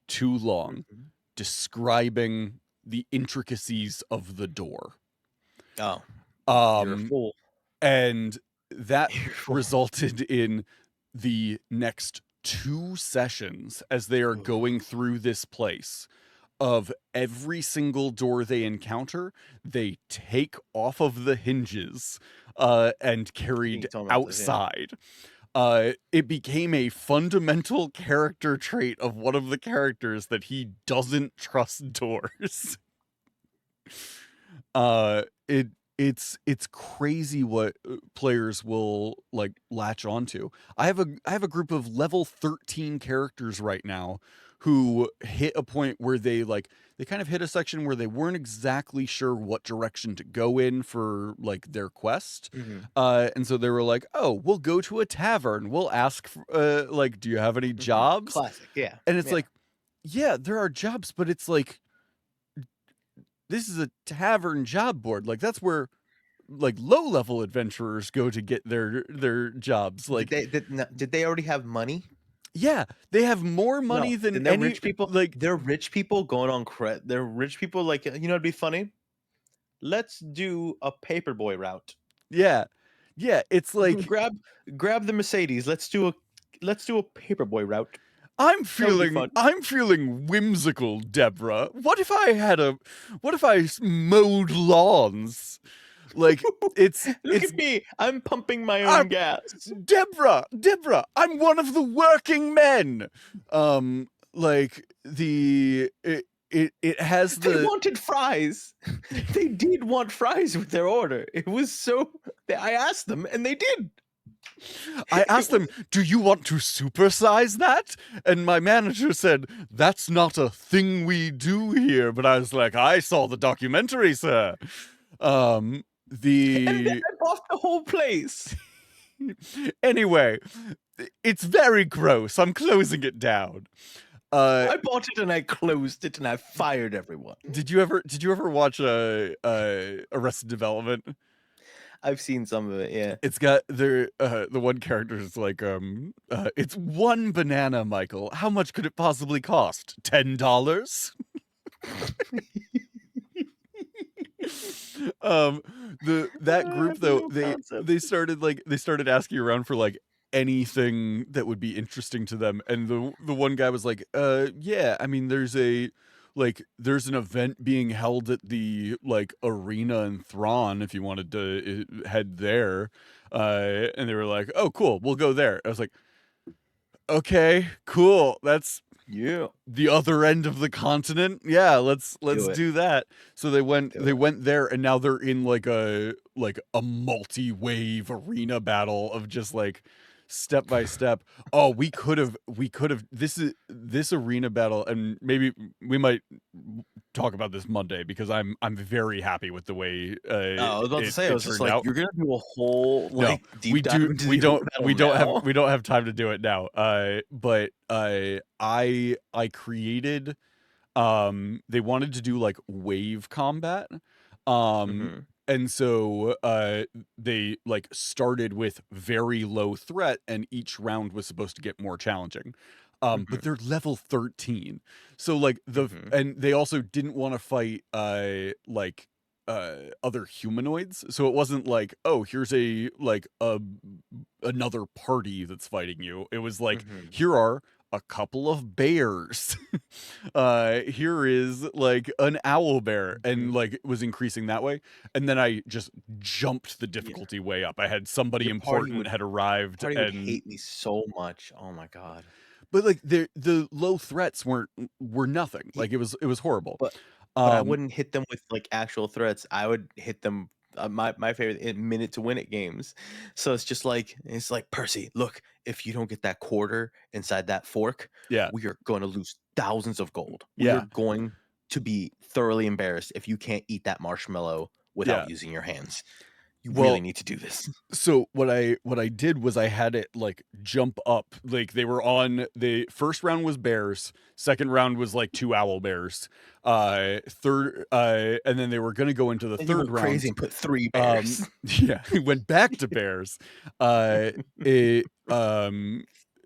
too long Mhm. describing the intricacies of the door. Oh, you're a fool. And that You're a fool. resulted in the next 2 sessions, as they are going through this place, of every single door they encounter, they take off of the hinges and carried You told me about this, yeah. outside. It became a fundamental character trait of one of the characters that he doesn't trust doors. It's crazy what players will like latch onto. I have a group of level 13 characters right now who hit a point where they kind of hit a section where they weren't exactly sure what direction to go in for like their quest. Mhm. And so they were like, "Oh, we'll go to a tavern. We'll ask for, like, do you have any jobs?" Classic, yeah. And it's Yeah. like, yeah, there are jobs, but it's like, this is a tavern job board. Like, that's where like low level adventurers go to get their jobs. Like, Did they already have money? yeah, they have more money No. than Then they're any rich people. like They're rich people going on credit. They're rich people like, it'd be funny. Let's do a paperboy route. yeah. It's like, grab the Mercedes. Let's do a paperboy route. I'm That would be feeling whimsical, Deborah. What if I mowed lawns? Like it's Look at me. I'm pumping my I'm- own gas. Deborah, I'm one of the working men. Like it has They the wanted fries. They did want fries with their order. It was so. I asked them, and they did. I asked them, "Do you want to supersize that?" And my manager said, "That's not a thing we do here." But I was like, "I saw the documentary, sir." And then The I bought the whole place. anyway, it's very gross. I'm closing it down. I bought it and I closed it and I fired everyone. Did you ever watch Arrested Development? I've seen some of it, yeah. It's got the one character is like it's one banana, Michael. How much could it possibly cost? $10? That group though, they started asking around for like anything that would be interesting to them, and the one guy was like, yeah, I mean there's an event being held at the like arena in Thrawn if you wanted to head there. And they were like, oh cool, we'll go there. I was like, okay, cool, that's Yeah. the other end of the continent. Yeah, let's it. do that. So they went Do it. went there, and now they're in like a multi-wave arena battle of just like step by step. Oh, we could have this arena battle, and maybe we might talk about this Monday because I'm very happy with the way I was about to say, I was just turned like, out. you're gonna do a whole like deep we dive do into we the don't battle we don't now. have we don't have time to do it now. But I created they wanted to do like wave combat. Mhm. And so they like started with very low threat, and each round was supposed to get more challenging. But they're level 13. So like Mhm. and they also didn't want to fight like other humanoids. So it wasn't like, oh, here's another party that's fighting you. It was like, Mhm. here are a couple of bears. Here is like an owl bear, and like it was increasing that way. And then I just jumped the difficulty way up. I had somebody Your party important would- had arrived, Party would and hate me so much. Oh my god. but like the low threats were nothing. Ye- Like it was horrible. But I Um, wouldn't hit them with like actual threats. I would hit them. My favorite minute to win it games. So it's like Percy. Look, if you don't get that quarter inside that fork, yeah, we are going to lose thousands of gold. We Yeah. are going to be thoroughly embarrassed if you can't eat that marshmallow without Yeah. using your hands. You Well, really need to do this. So what I did was I had it like jump up. Like they were on the first round was bears, second round was like 2 owl bears, third and then they were gonna go into the And you third went crazy round. and put 3 bears. Yeah, we went back to bears. It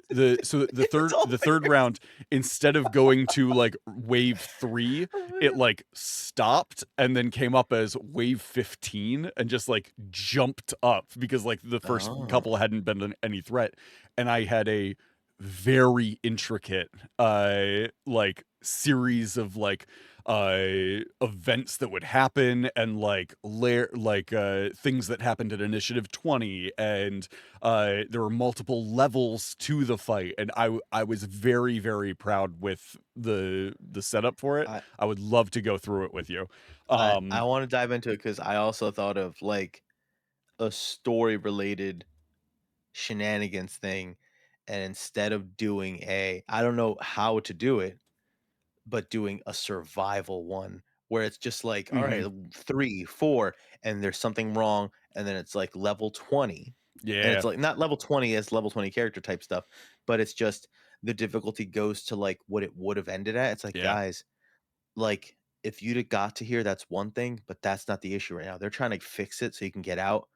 the third round, instead of going to like wave 3, it like stopped and then came up as wave 15 and just like jumped up because like the first couple hadn't been any threat, and I had a very intricate like series of like events that would happen, and like things that happened at initiative 20, and there were multiple levels to the fight, and I was very, very proud with the setup for it. I would love to go through it with you. I want to dive into it because I also thought of like a story related shenanigans thing, and instead of doing I don't know how to do it, but doing a survival one where it's just like, all right, 3, 4, and there's something wrong, and then it's like level 20. And Yeah. it's like not level 20 as level 20 character type stuff, but it's just the difficulty goes to like what it would have ended at. It's like, Yeah. guys, like if you'd have got to here, that's one thing, but that's not the issue right now. They're trying to fix it so you can get out.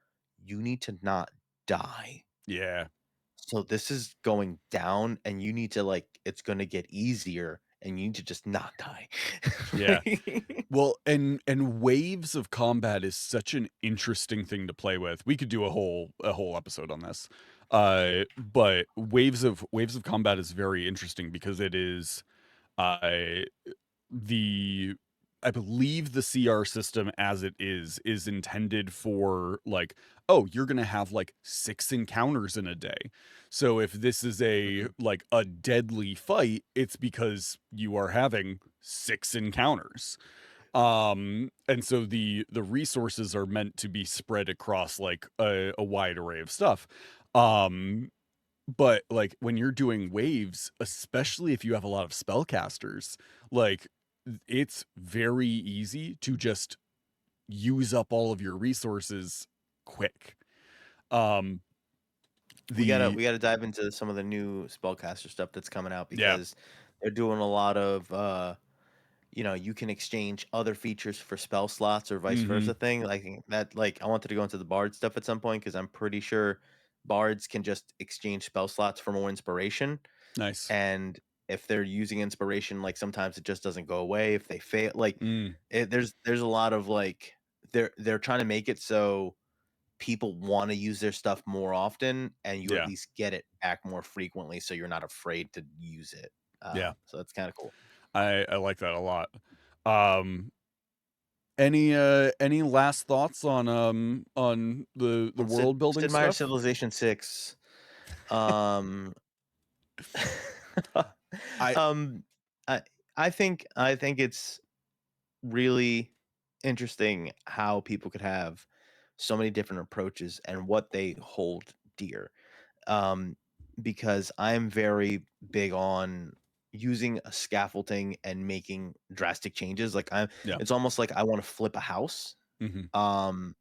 You need to not die. Yeah. So this is going down, and you need to like it's gonna get easier, and you need to just not die. Yeah. Well, and waves of combat is such an interesting thing to play with. We could do a whole episode on this. But waves of combat is very interesting because it is the I believe the CR system as it is intended for like, oh, you're gonna have like 6 encounters in a day. So if this is a Mhm. like a deadly fight, it's because you are having 6 encounters. And so the resources are meant to be spread across like a wide array of stuff. Um but like when you're doing waves, especially if you have a lot of spellcasters, like it's very easy to just use up all of your resources quick. Um We gotta the we gotta dive into some of the new spellcaster stuff that's coming out Yeah. because they're doing a lot of you can exchange other features for spell slots or vice Mhm. versa thing. Like that I wanted to go into the bard stuff at some point because I'm pretty sure bards can just exchange spell slots for more inspiration. Nice. And if they're using inspiration, like sometimes it just doesn't go away if they fail. Like Mm, there's a lot of like they're trying to make it so people want to use their stuff more often and you at yeah. least get it back more frequently so you're not afraid to use it. Yeah. So that's kind of cool. I like that a lot. Um any last thoughts on the On world building Sid Meier's stuff? Civilization 6. Um, I um, I I think it's really interesting how people could have so many different approaches and what they hold dear. Um, because I'm very big on using a scaffolding and making drastic changes. Like Yeah. it's almost like I want to flip a house. Mhm. Um,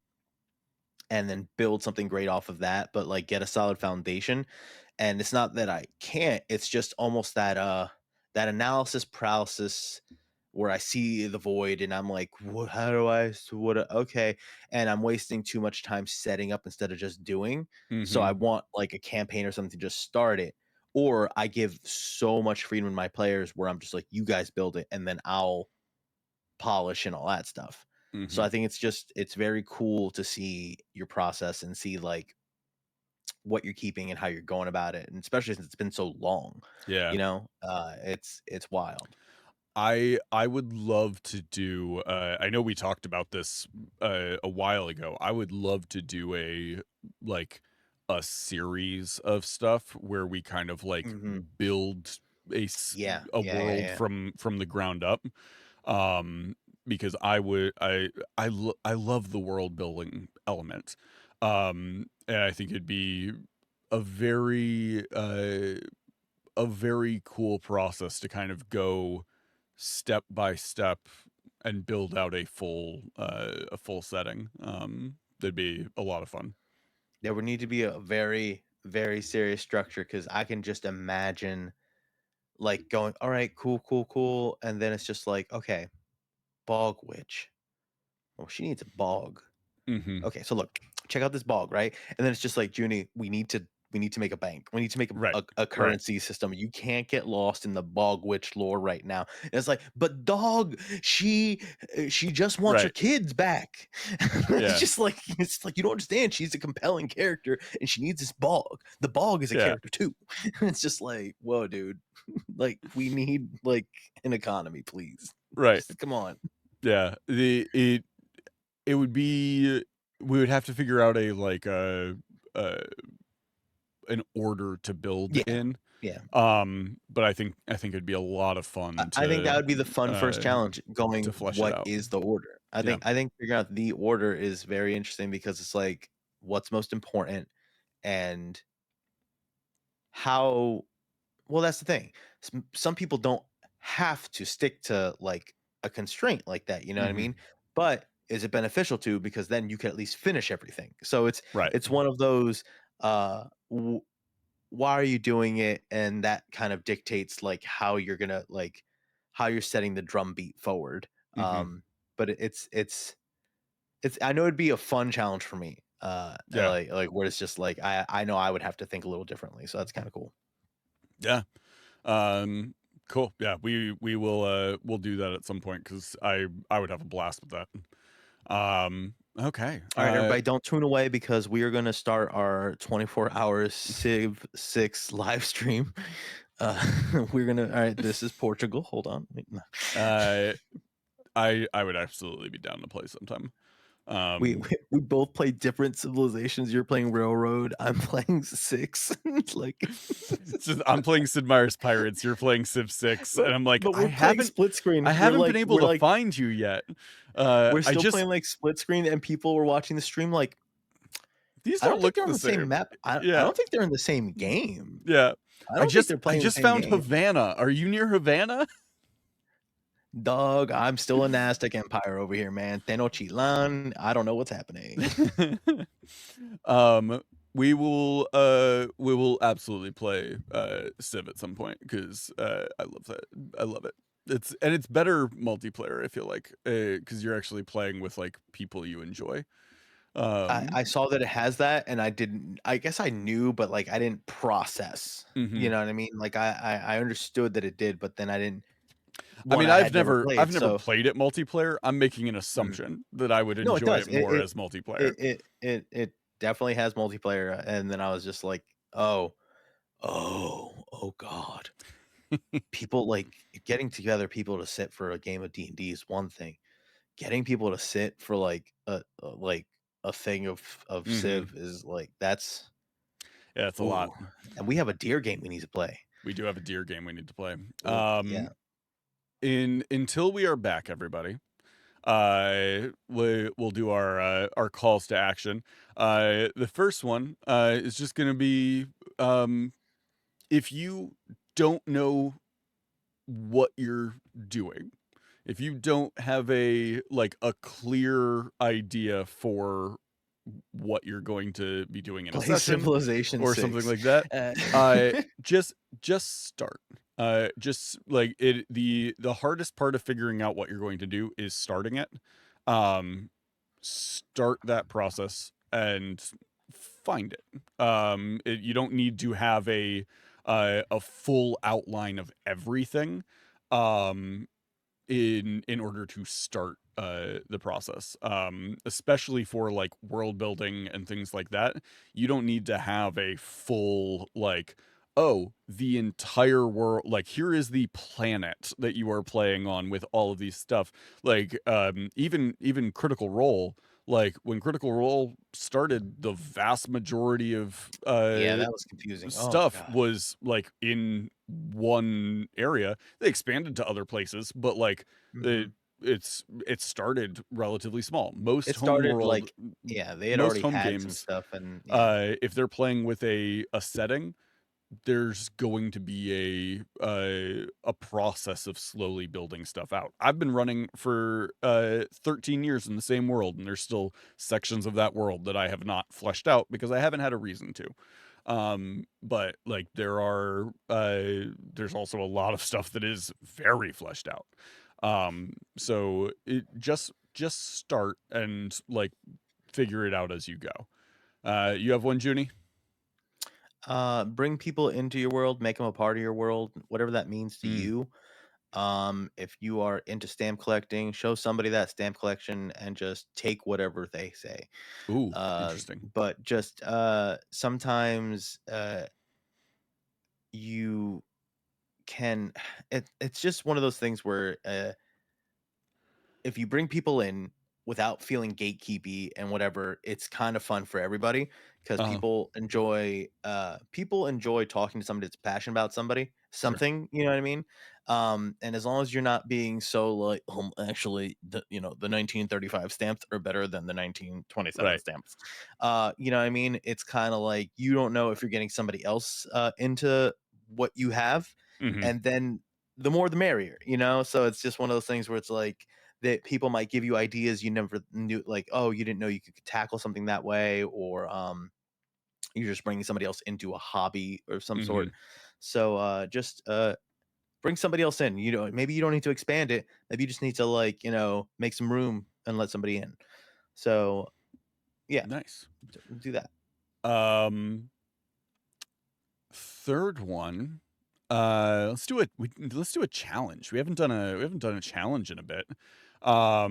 and then build something great off of that, but like get a solid foundation. And it's not that I can't, it's just almost that analysis paralysis where I see the void and I'm like, what, how do I okay, and I'm wasting too much time setting up instead of just doing. So I Mhm. want like a campaign or something to just start it. Or I give so much freedom to my players where I'm just like, you guys build it and then I'll polish and all that stuff. So I Mhm. think it's very cool to see your process and see like what you're keeping and how you're going about it, and especially since it's been so long, Yeah. it's wild. I would love to do I know we talked about this a while ago. I would love to do like a series of stuff where we kind of like Hmm. build a s- Yeah, a yeah, yeah, world yeah. from the ground up. Um because I love the world building element. And I think it'd be a very a very cool process to kind of go step by step and build out a full setting. That'd be a lot of fun. There would need to be a very, very serious structure because I can just imagine like going, all right, cool, cool, cool, and then it's just like, okay, bog witch. Well, she needs a bog. Hmm. Okay, so look, check out this bog, right? And then it's just like, Junie, we need to make a bank. We need to make Right. a Right. currency system. You can't get lost in the bog witch lore right now. And it's like, but dog, she just wants her Right. kids back. Yeah. It's like you don't understand. She's a compelling character and she needs this bog. The bog is a Yeah. character too. It's just like, whoa, dude. Like we need like an economy, please. Right. Just come on. Yeah. It would be we would have to figure out a like uh an order to build Yeah. in. Yeah. But I think it'd be a lot of I fun I think that would be the fun first uh challenge, going, to flesh it what out. is the order? I Yeah. think I think figuring out the order is very interesting because it's like, what's most important and how well, that's the thing. Some people don't have to stick to, like, a constraint like that, you know what I Hmm. mean? But is it beneficial to because then you can at least finish everything. So Right. it's one of those, w why are you doing it? And that kind of dictates like how you're gonna like how you're setting the drum beat forward. Hmm. But it's I know it'd be a fun challenge for me. Yeah. Like where it's just like I know I would have to think a little differently. So that's kind of cool. Yeah. Um, cool. Yeah, we will we'll do that at some point because I would have a blast with that. Okay. All right, everybody, don't tune away because we are gonna start our 24 hours Civ 6 live stream. We're gonna all right, this is Portugal. Hold on. Wait, no. uh I would absolutely be down to play sometime. We both play different civilizations. You're playing Railroad. I'm playing Six. Like, it's just, I'm playing Sid Meier's Pirates. You're playing Civ 6, and I'm like, but I we're playing haven't split screen. I We're haven't like been able we're to like find you yet. we're I still just playing like split screen, and people were watching the stream. Like, these I don't don't think look they're on the the same same. map. I Yeah, don't think they're in the same game. yeah. I don't think they're I playing the just same found game. Havana. Are you near Havana? Dog, I'm still in Aztec Empire over here, man. Tenochtitlan. I don't know what's happening. We will absolutely play Civ at some point because I love that. I love it. It's better multiplayer, I feel like, because you're actually playing with like people you enjoy. I saw that it has that, and I guess I knew, but like I didn't process. Mhm. You know what I mean? Like I understood that it did, but then I didn't. I mean, I I've had never never played, played it multiplayer. I'm making an assumption that I would No, it enjoy does. it more as multiplayer. It definitely has multiplayer, and then I was just like, oh God. People like getting together people to sit for a game of D&D is one thing. Getting people to sit for like a thing of Mhm. Civ is like that's Yeah, it's a lot. And we have a deer game we need to play. We do have a deer game we need to play. Yeah. Until we are back, everybody. We'll do our calls to action. The first one is just going to be if you don't know what you're doing, if you don't have a clear idea for what you're going to be doing in a Play session Civilization or 6. something like that, just start. Just like it, the hardest part of figuring out what you're going to do is starting it. Start that process and find it. You don't need to have a full outline of everything in order to start the process, especially for like world building and things like that. You don't need to have a full like, oh, the entire world, like here is the planet that you are playing on with all of these stuff. Like even Critical Role, like when Critical Role started, the vast majority of Yeah, that was confusing. stuff God. was like in one area. They expanded to other places, but like it started relatively small. It started Homeworld, like they had most already home had games, some stuff, and if they're playing with a setting, there's going to be a process of slowly building stuff out. I've been running for 13 years in the same world, and there's still sections of that world that I have not fleshed out because I haven't had a reason to. But like there's also a lot of stuff that is very fleshed out. So it just start and like figure it out as you go. You have one, Junie? bring people into your world, make them a part of your world, whatever that means to you. If you are into stamp collecting, show somebody that stamp collection and just take whatever they say. Ooh, interesting. But just sometimes you can it's just one of those things where if you bring people in without feeling gatekeepy and whatever, it's kind of fun for everybody because people enjoy talking to somebody that's passionate about something, you know what I mean? And as long as you're not being so like, actually, the 1935 stamps are better than the 1927 Right. stamps. You know what I mean? It's kind of like you don't know if you're getting somebody else into what you have, Mhm. and then the more the merrier, you know? So it's just one of those things where it's like that people might give you ideas you never knew, like, oh, you didn't know you could tackle something that way, or you're just bringing somebody else into a hobby or some sort. Mhm. So just bring somebody else in. Maybe you don't need to expand it. Maybe you just need to like make some room and let somebody in. So yeah, Nice. do that. Third one. Let's do a challenge. We haven't done a challenge in a bit. Uh,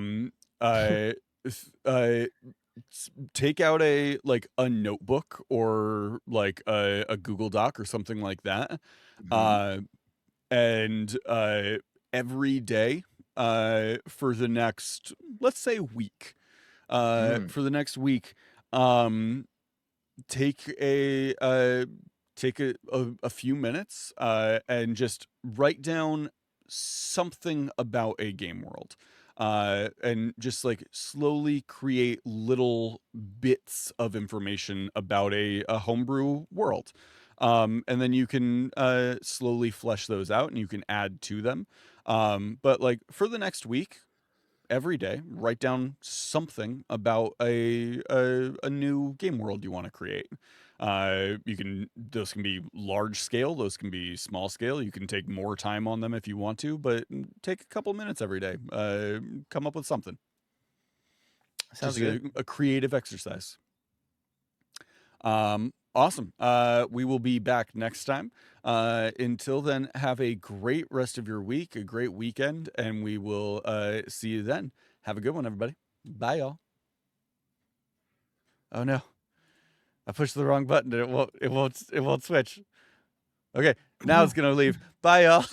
take out a notebook or like a Google Doc or something like that. Mhm. And every day for the next, let's say, week. Mm. For the next week, take a few minutes and just write down something about a game world, and just like slowly create little bits of information about a homebrew world. And then you can slowly flesh those out and you can add to them. But like for the next week, every day, write down something about a new game world you want to create. Those can be large scale, those can be small scale. You can take more time on them if you want to, but take a couple minutes every day. Come up with something. Sounds Just good. a creative exercise. Awesome. We will be back next time. Until then, have a great rest of your week, a great weekend, and we will see you then. Have a good one, everybody. Bye, y'all. Oh no, I pushed the wrong button. It won't switch. Okay, now it's gonna leave. Bye, y'all.